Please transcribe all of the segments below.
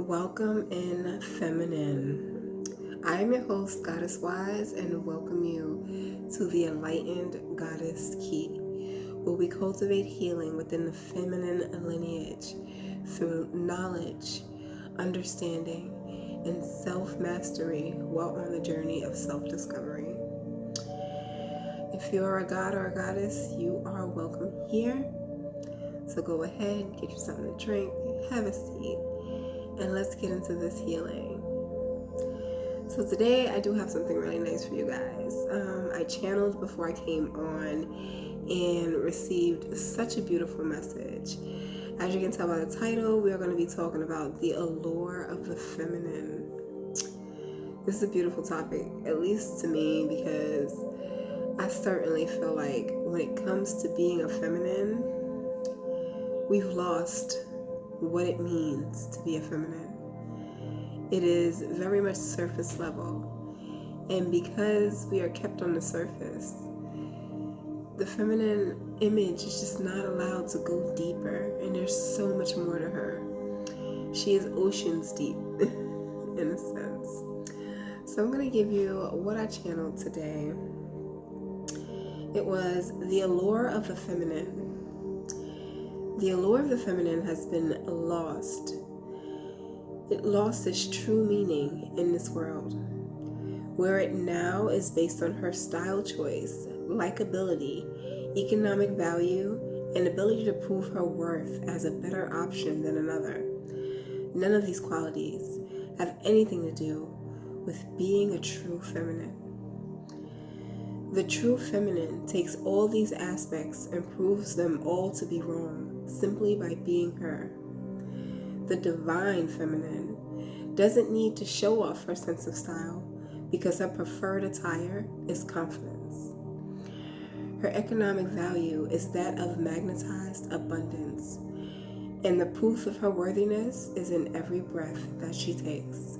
Welcome in Feminine. I am your host, Goddess Wise, and welcome you to the Enlightened Goddess Key, where we cultivate healing within the feminine lineage through knowledge, understanding, and self-mastery while on the journey of self-discovery. If you are a god or a goddess, you are welcome here. So go ahead, get you something to drink, have a seat, and let's get into this healing. So today I do have something really nice for you guys. I channeled before I came on and received such a beautiful message. As you can tell by the title, we are going to be talking about the allure of the feminine. This is a beautiful topic, at least to me, because I certainly feel like when it comes to being a feminine, we've lost what it means to be a feminine. It is very much surface level, and because we are kept on the surface, the feminine image is just not allowed to go deeper, and there's so much more to her. She is oceans deep in a sense. So I'm going to give you what I channeled today. It was the allure of the feminine. The allure of the feminine has been lost. It lost its true meaning in this world, where it now is based on her style choice, likability, economic value, and ability to prove her worth as a better option than another. None of these qualities have anything to do with being a true feminine. The true feminine takes all these aspects and proves them all to be wrong simply by being her. The divine feminine doesn't need to show off her sense of style because her preferred attire is confidence. Her economic value is that of magnetized abundance, and the proof of her worthiness is in every breath that she takes.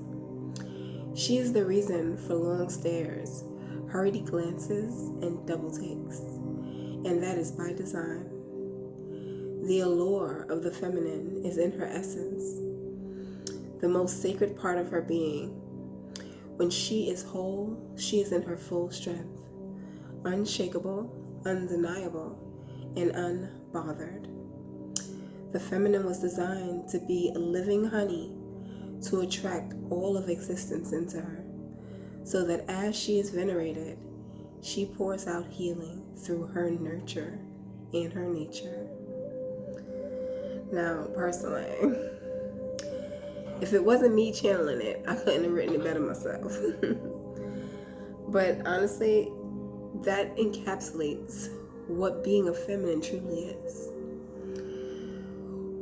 She is the reason for long stares, hurried glances, and double takes, and that is by design. The allure of the feminine is in her essence, the most sacred part of her being. When she is whole, she is in her full strength, unshakable, undeniable, and unbothered. The feminine was designed to be living honey to attract all of existence into her, so that as she is venerated, she pours out healing through her nurture and her nature. Now, personally, if it wasn't me channeling it, I couldn't have written it better myself. But honestly, that encapsulates what being a feminine truly is.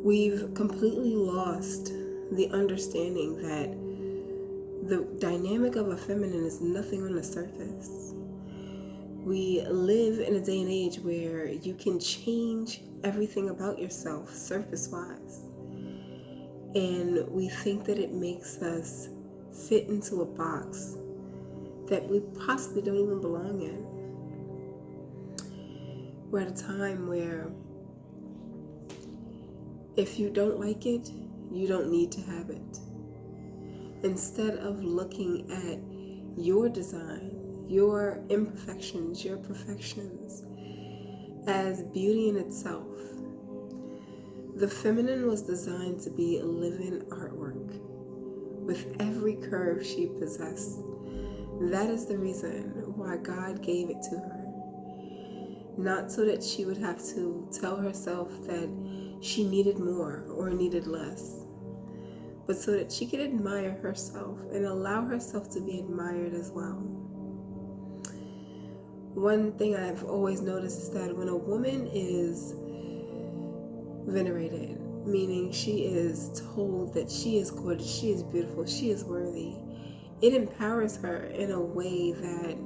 We've completely lost the understanding that the dynamic of a feminine is nothing on the surface. We live in a day and age where you can change everything about yourself surface-wise. And we think that it makes us fit into a box that we possibly don't even belong in. We're at a time where if you don't like it, you don't need to have it. Instead of looking at your design, your imperfections, your perfections, as beauty in itself, the feminine was designed to be a living artwork with every curve she possessed. That is the reason why God gave it to her. Not so that she would have to tell herself that she needed more or needed less, but so that she could admire herself and allow herself to be admired as well. One thing I've always noticed is that when a woman is venerated, meaning she is told that she is gorgeous, she is beautiful, she is worthy, it empowers her in a way that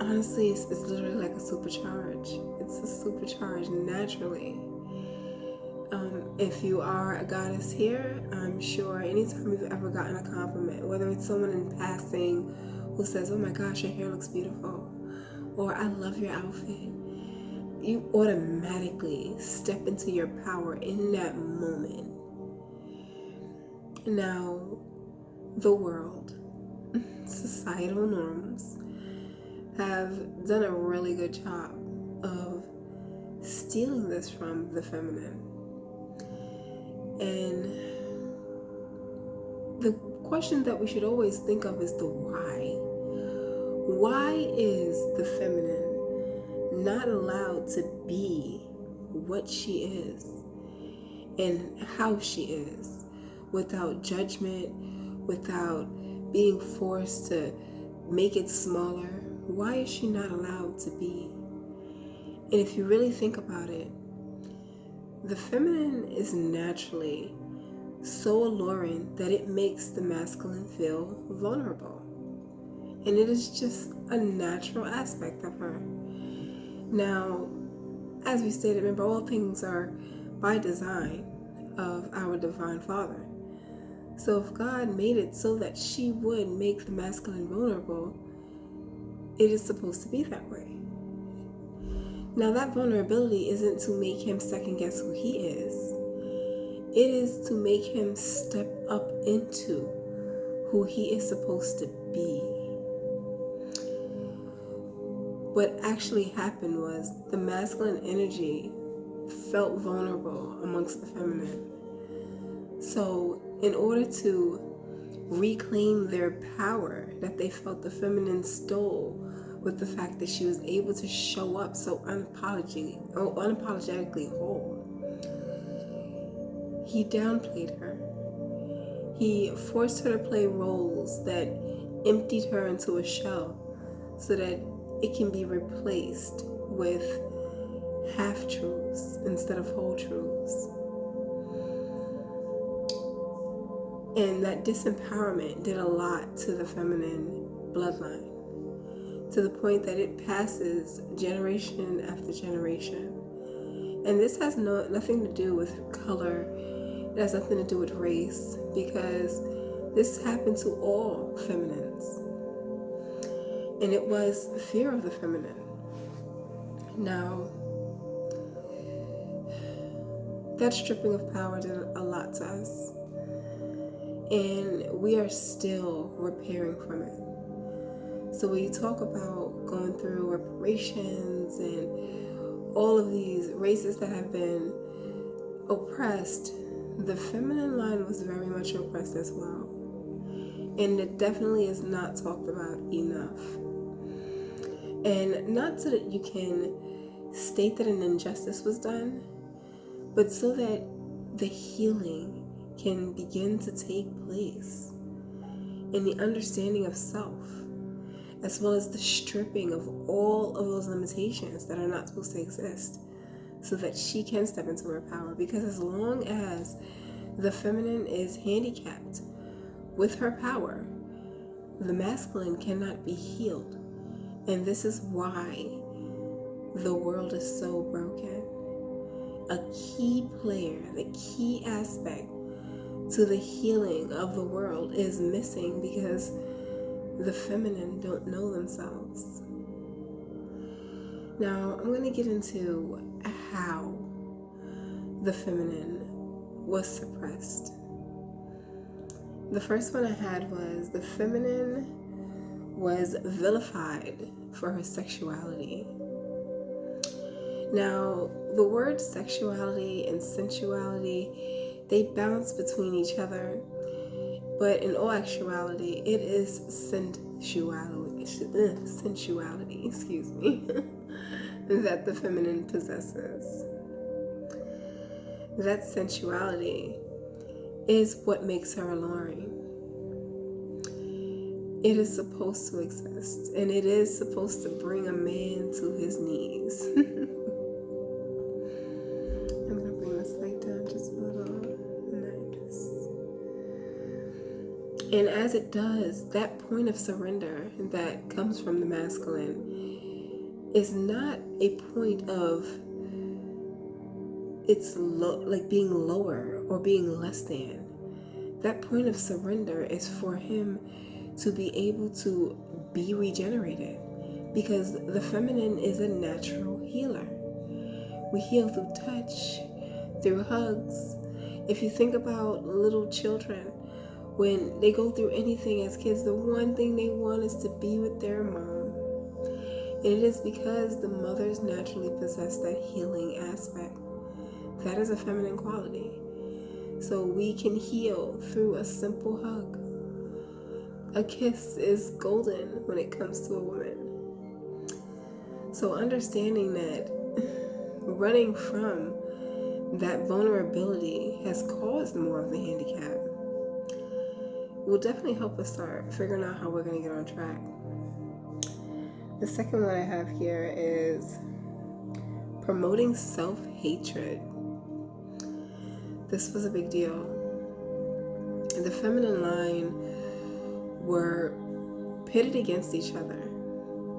honestly it's literally like a supercharge. It's a supercharge naturally. If you are a goddess here, I'm sure anytime you've ever gotten a compliment, whether it's someone in passing who says, "Oh my gosh, your hair looks beautiful," or "I love your outfit," you automatically step into your power in that moment Now, the world, societal norms, have done a really good job of stealing this from the feminine. And the question that we should always think of is the why. Why is the feminine not allowed to be what she is and how she is without judgment, without being forced to make it smaller? Why is she not allowed to be? And if you really think about it, the feminine is naturally so alluring that it makes the masculine feel vulnerable. And it is just a natural aspect of her. Now, as we stated, remember, all things are by design of our divine Father. So if God made it so that she would make the masculine vulnerable, it is supposed to be that way. Now, that vulnerability isn't to make him second guess who he is. It is to make him step up into who he is supposed to be. What actually happened was the masculine energy felt vulnerable amongst the feminine. So in order to reclaim their power that they felt the feminine stole with the fact that she was able to show up so unapologetically whole, he downplayed her. He forced her to play roles that emptied her into a shell so that it can be replaced with half-truths instead of whole truths. And that disempowerment did a lot to the feminine bloodline, to the point that it passes generation after generation. And this has nothing to do with color. It has nothing to do with race, because this happened to all feminines. And it was the fear of the feminine. Now, that stripping of power did a lot to us. And we are still repairing from it. So when you talk about going through reparations and all of these races that have been oppressed, the feminine line was very much oppressed as well. And it definitely is not talked about enough. And not so that you can state that an injustice was done, but so that the healing can begin to take place in the understanding of self, as well as the stripping of all of those limitations that are not supposed to exist, so that she can step into her power. Because as long as the feminine is handicapped with her power, the masculine cannot be healed. And this is why the world is so broken. A key player, the key aspect to the healing of the world is missing because the feminine don't know themselves. Now, I'm going to get into how the feminine was suppressed. The first one I had was the feminine was vilified for her sexuality. Now, the word sexuality and sensuality, they bounce between each other, but in all actuality, it is sensuality, that the feminine possesses. That sensuality is what makes her alluring. It is supposed to exist, and it is supposed to bring a man to his knees. I'm going to bring this light down just a little. Nice. And as it does, that point of surrender that comes from the masculine is not a point of like being lower or being less than. That point of surrender is for him to be able to be regenerated, because the feminine is a natural healer. We heal through touch, through hugs. If you think about little children, When they go through anything as kids, the one thing they want is to be with their mom. And it is because the mothers naturally possess that healing aspect. That is a feminine quality. So we can heal through a simple hug. A kiss is golden when it comes to a woman. So understanding that running from that vulnerability has caused more of the handicap will definitely help us start figuring out how we're going to get on track. The second one I have here is promoting self-hatred. This was a big deal. The feminine line were pitted against each other.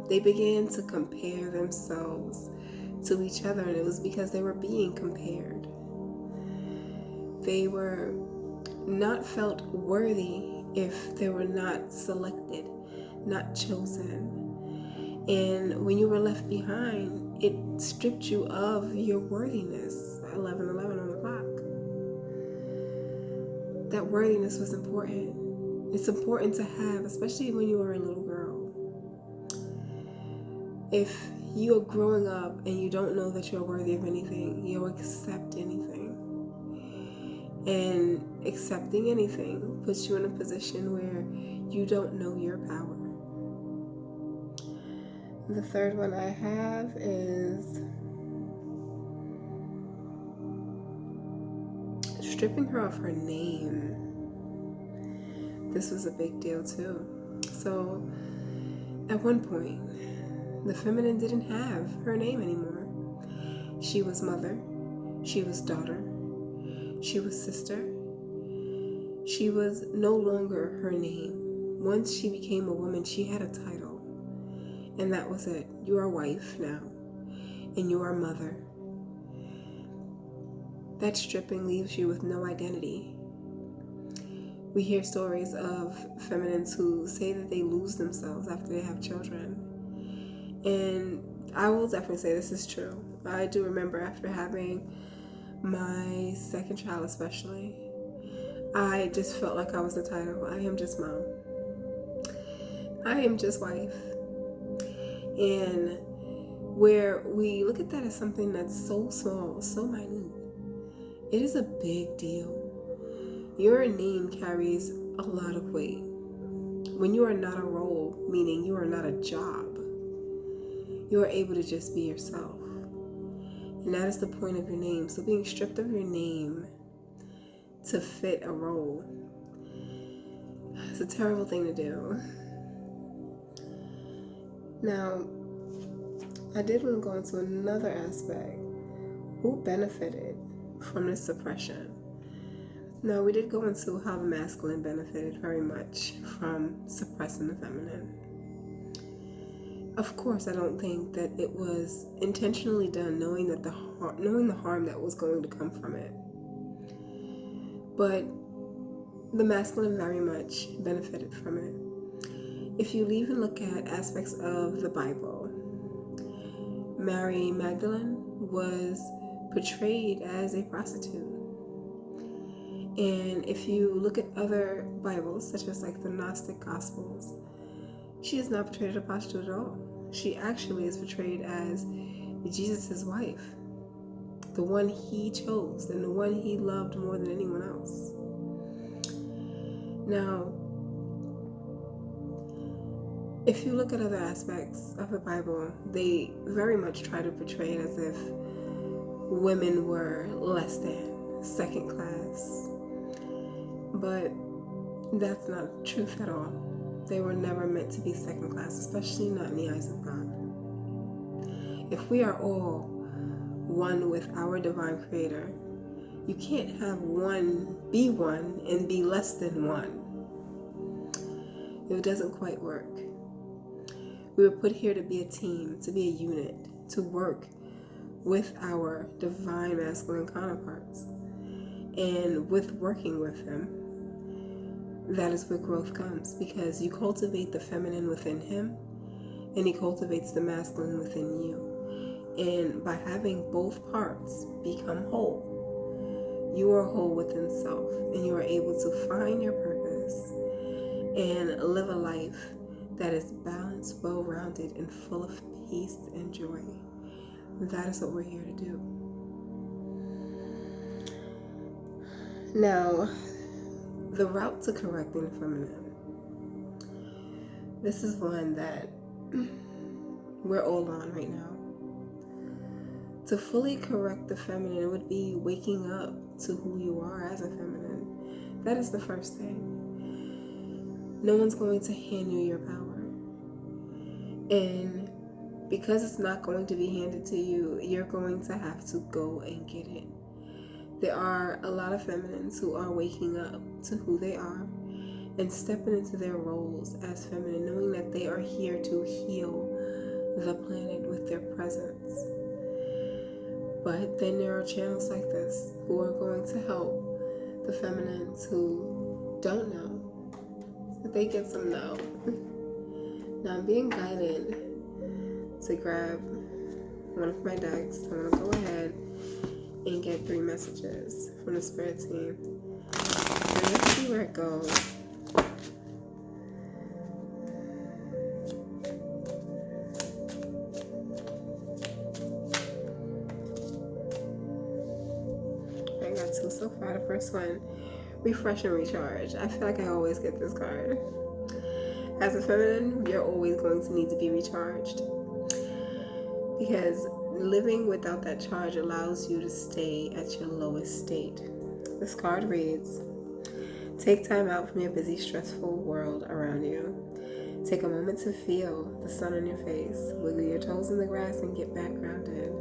They began to compare themselves to each other, and it was because they were being compared. They were not felt worthy if they were not selected, not chosen. And when you were left behind, it stripped you of your worthiness. 11:11 on the clock. That worthiness was important. It's important to have, especially when you are a little girl. If you are growing up and you don't know that you're worthy of anything, you'll accept anything. And accepting anything puts you in a position where you don't know your power. The third one I have is stripping her of her name. This was a big deal too. So at one point, the feminine didn't have her name anymore. She was mother, she was daughter, she was sister. She was no longer her name. Once she became a woman, she had a title. And that was it. You are wife now. And you are mother. That stripping leaves you with no identity. We hear stories of feminines who say that they lose themselves after they have children. And I will definitely say this is true. I do remember after having my second child especially, I just felt like I was the title. I am just mom. I am just wife. And where we look at that as something that's so small, so minute, it is a big deal. Your name carries a lot of weight. When you are not a role, meaning you are not a job, you are able to just be yourself. And that is the point of your name. So being stripped of your name to fit a role, it's a terrible thing to do. Now, I did want to go into another aspect. Who benefited from this suppression? Now, we did go into how the masculine benefited very much from suppressing the feminine. Of course, I don't think that it was intentionally done, knowing the harm that was going to come from it. But the masculine very much benefited from it. If you even look at aspects of the Bible, Mary Magdalene was portrayed as a prostitute. And if you look at other Bibles, such as like the Gnostic Gospels, she is not portrayed as a prostitute at all. She actually is portrayed as Jesus' wife, the one he chose and the one he loved more than anyone else. Now, if you look at other aspects of the Bible, they very much try to portray it as if women were less than, second class. But that's not truth at all. They were never meant to be second class, especially not in the eyes of God. If we are all one with our divine creator, you can't have one be one and be less than one. It doesn't quite work. We were put here to be a team, to be a unit, to work with our divine masculine counterparts. And with working with them, that is where growth comes, because you cultivate the feminine within him and he cultivates the masculine within you. And by having both parts become whole, you are whole within self and you are able to find your purpose business and live a life that is balanced, well-rounded, and full of peace and joy. That is what we're here to do. Now, the route to correcting the feminine. This is one that we're all on right now. To fully correct the feminine would be waking up to who you are as a feminine. That is the first thing. No one's going to hand you your power. And because it's not going to be handed to you, you're going to have to go and get it. There are a lot of feminines who are waking up to who they are and stepping into their roles as feminine, knowing that they are here to heal the planet with their presence. But then there are channels like this who are going to help the feminines who don't know, so they get some know. Now I'm being guided to grab one of my decks. So I'm going to go ahead and get 3 messages from the spirit team. And let's see where it goes. I got 2 so far. The first one, refresh and recharge. I feel like I always get this card. As a feminine, you're always going to need to be recharged, because living without that charge allows you to stay at your lowest state. This card reads, take time out from your busy, stressful world around you. Take a moment to feel the sun on your face. Wiggle your toes in the grass and get back grounded.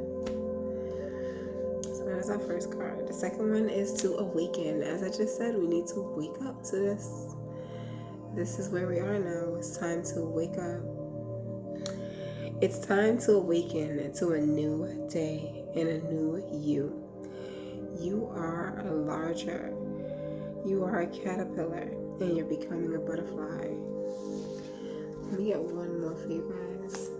So that is our first card. The second one is to awaken. As I just said, we need to wake up to this. This is where we are now. It's time to wake up. It's time to awaken to a new day and a new you. You are a larger. You are a caterpillar and you're becoming a butterfly. Let me get one more for you guys.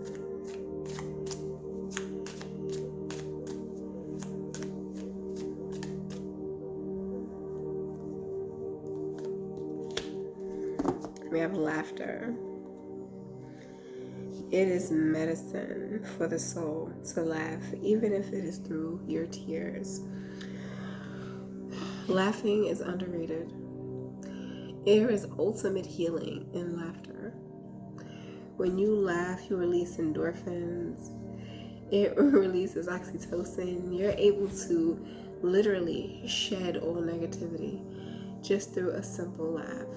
We have laughter. It is medicine for the soul to laugh, even if it is through your tears. Laughing is underrated. There is ultimate healing in laughter. When you laugh, you release endorphins. It releases oxytocin. You're able to literally shed all negativity just through a simple laugh.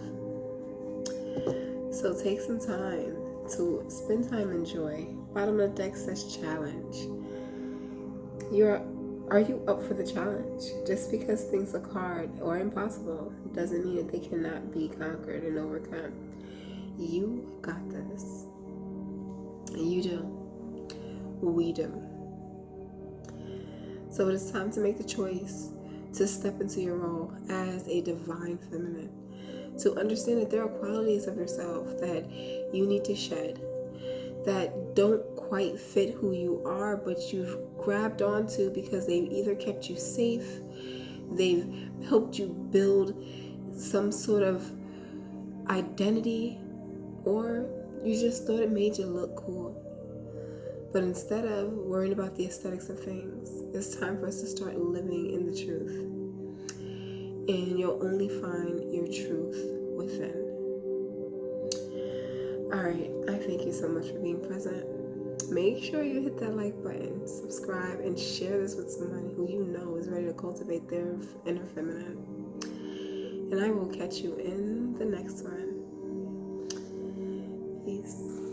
So take some time to spend time in joy. Bottom of the deck says challenge. Are you up for the challenge? Just because things look hard or impossible doesn't mean that they cannot be conquered and overcome. You got this. You do. We do. So it is time to make the choice to step into your role as a divine feminine. To understand that there are qualities of yourself that you need to shed, that don't quite fit who you are, but you've grabbed onto because they've either kept you safe, they've helped you build some sort of identity, or you just thought it made you look cool. But instead of worrying about the aesthetics of things, it's time for us to start living in the truth. And you'll only find your truth within. Alright, I thank you so much for being present. Make sure you hit that like button, subscribe, and share this with someone who you know is ready to cultivate their inner feminine. And I will catch you in the next one. Peace.